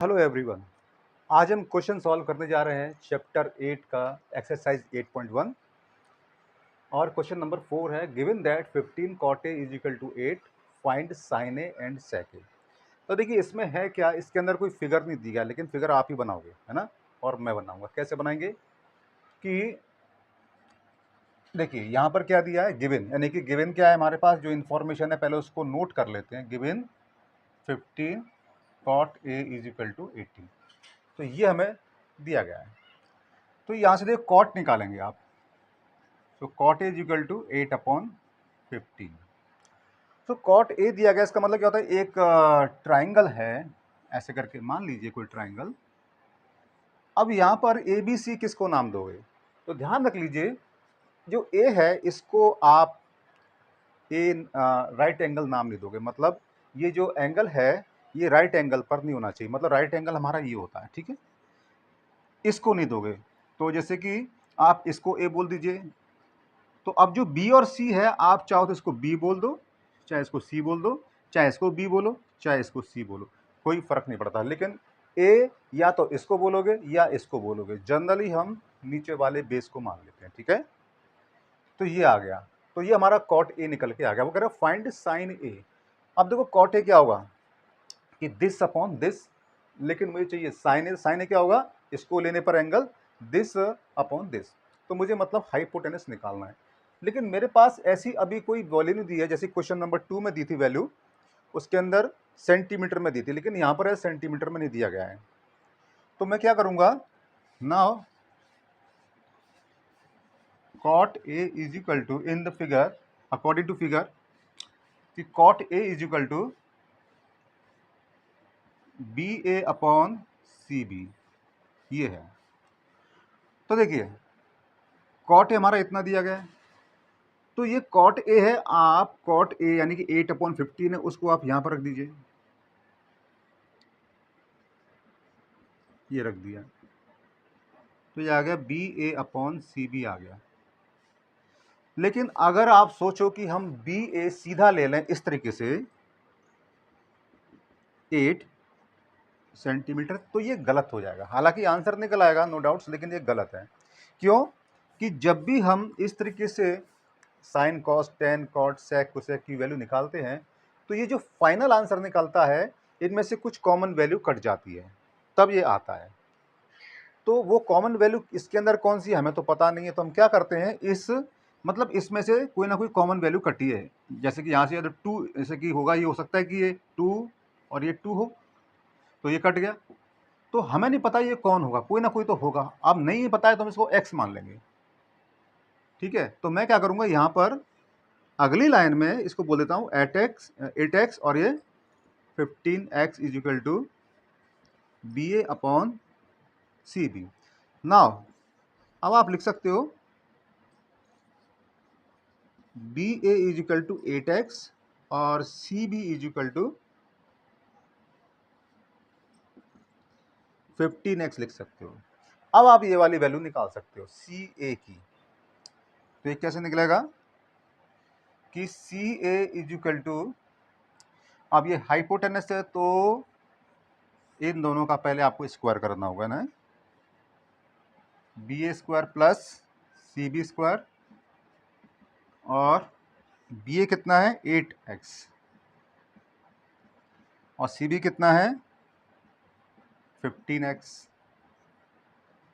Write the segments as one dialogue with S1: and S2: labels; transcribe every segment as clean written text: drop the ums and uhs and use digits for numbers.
S1: Hello everyone. आज हम question solve करने जा रहे हैं चैप्टर 8 का एक्सरसाइज 8.1 और क्वेश्चन नंबर 4 है given that 15 cot a is equal to 8 find sin a and sec a। तो देखिए इसमें है क्या, इसके अंदर कोई फिगर नहीं दी गया, लेकिन फिगर आप ही बनाओगे, है ना, और मैं बनाऊंगा। कैसे बनाएंगे कि देखिए यहाँ पर क्या दिया है, गिवन, यानी कि गिवन क्या है हमारे पास, जो इन्फॉर्मेशन है पहले उसको नोट कर लेते हैं। Given 15 cot a is equal to 18, तो ये हमें दिया गया है। तो यहाँ से देखो कॉट निकालेंगे आप, तो कॉट इज इक्वल टू 8/15। तो कॉट ए दिया गया, इसका मतलब क्या होता है, एक ट्राइंगल है ऐसे करके, मान लीजिए कोई ट्राइंगल। अब यहाँ पर ए बी सी किसको नाम दोगे, तो ध्यान रख लीजिए जो ए है इसको आप ए राइट एंगल नाम नहीं दोगे, मतलब ये जो एंगल है ये राइट एंगल पर नहीं होना चाहिए, मतलब राइट एंगल हमारा ये होता है, ठीक है, इसको नहीं दोगे। तो जैसे कि आप इसको ए बोल दीजिए, तो अब जो बी और सी है आप चाहो तो इसको बी बोल दो, चाहे इसको सी बोल दो, चाहे इसको बी बोलो, चाहे इसको सी बोलो, कोई फर्क नहीं पड़ता। लेकिन ए या तो इसको बोलोगे या इसको बोलोगे, जनरली हम नीचे वाले बेस को मान लेते हैं, ठीक है। तो ये आ गया, तो ये हमारा कॉट ए निकल के आ गया। वो कह रहा है फाइंड साइन ए। अब देखो कॉट ए क्या होगा कि दिस अपॉन दिस, लेकिन मुझे चाहिए साइन ए। साइन ए क्या होगा, इसको लेने पर एंगल दिस अपॉन दिस, तो मुझे मतलब हाइपोटेनस निकालना है। लेकिन मेरे पास ऐसी अभी कोई वैल्यू नहीं दी है, जैसे क्वेश्चन नंबर 2 में दी थी वैल्यू, उसके अंदर सेंटीमीटर में दी थी, लेकिन यहाँ पर है सेंटीमीटर में नहीं दिया गया है। तो मैं क्या करूँगा, now cot A is equal to, in the figure, according to figure, कि cot A is equal to B A upon C B, ये है। तो देखिए कॉट ए हमारा इतना दिया गया है, तो ये कॉट ए है, आप कॉट ए यानी कि 8/15 है, उसको आप यहां पर रख दीजिए, ये रख दिया, तो ये आ गया B A upon C B आ गया। लेकिन अगर आप सोचो कि हम बी ए सीधा ले लें इस तरीके से 8 सेंटीमीटर, तो ये गलत हो जाएगा। हालांकि आंसर निकल आएगा नो डाउट्स, लेकिन ये गलत है। क्यों कि जब भी हम इस तरीके से sine cos tan cot sec cosec की वैल्यू निकालते हैं, तो ये जो फाइनल आंसर निकलता है इनमें से कुछ कॉमन वैल्यू कट जाती है, तब ये आता है। तो वो कॉमन वैल्यू इसके अंदर कौन सी हमें तो पता नहीं है, तो हम क्या करते हैं, इस मतलब इसमें से कोई ना कोई कॉमन वैल्यू कटी है। जैसे कि यहाँ से अगर 2 जैसे कि होगा, ये हो सकता है कि ये 2 और ये 2 हो, तो ये कट गया। तो हमें नहीं पता ये कौन होगा, कोई ना कोई तो होगा। अब नहीं पता है तो हम इसको एक्स मान लेंगे, ठीक है। तो मैं क्या करूँगा, यहाँ पर अगली लाइन में इसको बोल देता हूँ 8x, और ये 15x is equal to B A upon C B. Now अब आप लिख सकते हो B A is equal to 8x और C B is equal to 15x लिख सकते हो। अब आप ये वाली वैल्यू निकाल सकते हो सी ए की, तो ये कैसे निकलेगा कि सी ए इज इक्वल टू, अब ये हाइपोटेनस है तो इन दोनों का पहले आपको स्क्वायर करना होगा ना, B A square plus C B square, और बी ए कितना है 8x और सी बी कितना है 15x।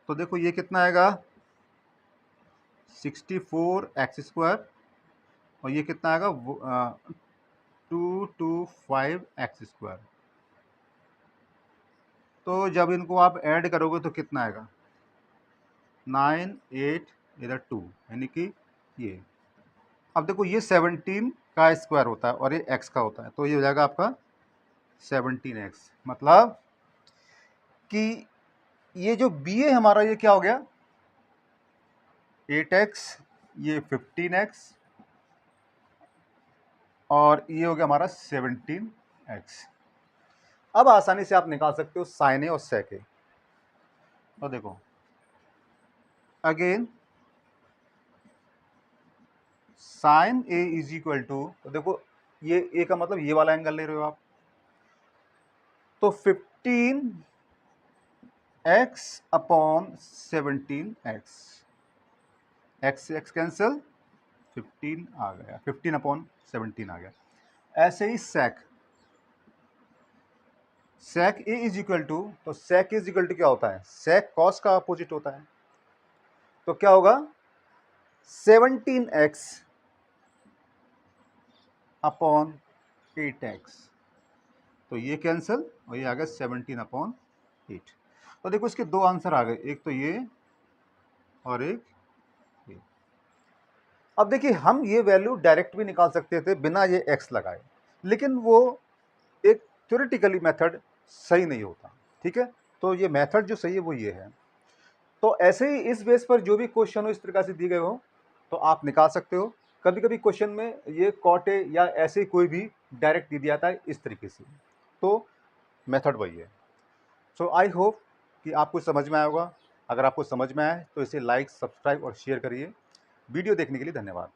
S1: तो देखो ये कितना आएगा 64x स्क्वायर, और ये कितना आएगा 225x स्क्वायर। तो जब इनको आप ऐड करोगे तो कितना आएगा 9 8 इधर 2, यानी कि ये, अब देखो ये 17 का स्क्वायर होता है और ये x का होता है, तो ये हो जाएगा आपका 17x। मतलब कि ये जो बी ए हमारा ये क्या हो गया 8x, ये 15x, और ये हो गया हमारा 17x। अब आसानी से आप निकाल सकते हो साइन ए और सेक ए। तो देखो again sine A is equal to, तो देखो ये ए का मतलब ये वाला एंगल ले रहे हो आप, तो 15 x अपॉन 17x, x से x कैंसिल, 15 आ गया, 15 अपॉन 17 आ गया। ऐसे ही sec a is equal to, तो sec इज इक्वल टू क्या होता है, sec cos का अपोजिट होता है, तो क्या होगा 17x अपॉन 8x, तो ये कैंसिल और ये आ गया 17 अपॉन 8। तो देखो इसके दो आंसर आ गए, एक तो ये और एक ये। अब देखिए हम ये वैल्यू डायरेक्ट भी निकाल सकते थे बिना ये x लगाए, लेकिन वो एक थ्योरेटिकली मेथड सही नहीं होता, ठीक है। तो ये मेथड जो सही है वो ये है। तो ऐसे ही इस बेस पर जो भी क्वेश्चन हो इस प्रकार से दिए गए हो तो आप निकाल सकते हो। कभी कभी क्वेश्चन में ये कॉट ए या ऐसे कोई भी डायरेक्ट दे दिया था इस तरीके से, तो मेथड वही है। सो आई होप कि आपको समझ में आया होगा। अगर आपको समझ में आए तो इसे लाइक, सब्सक्राइब और शेयर करिए। वीडियो देखने के लिए धन्यवाद।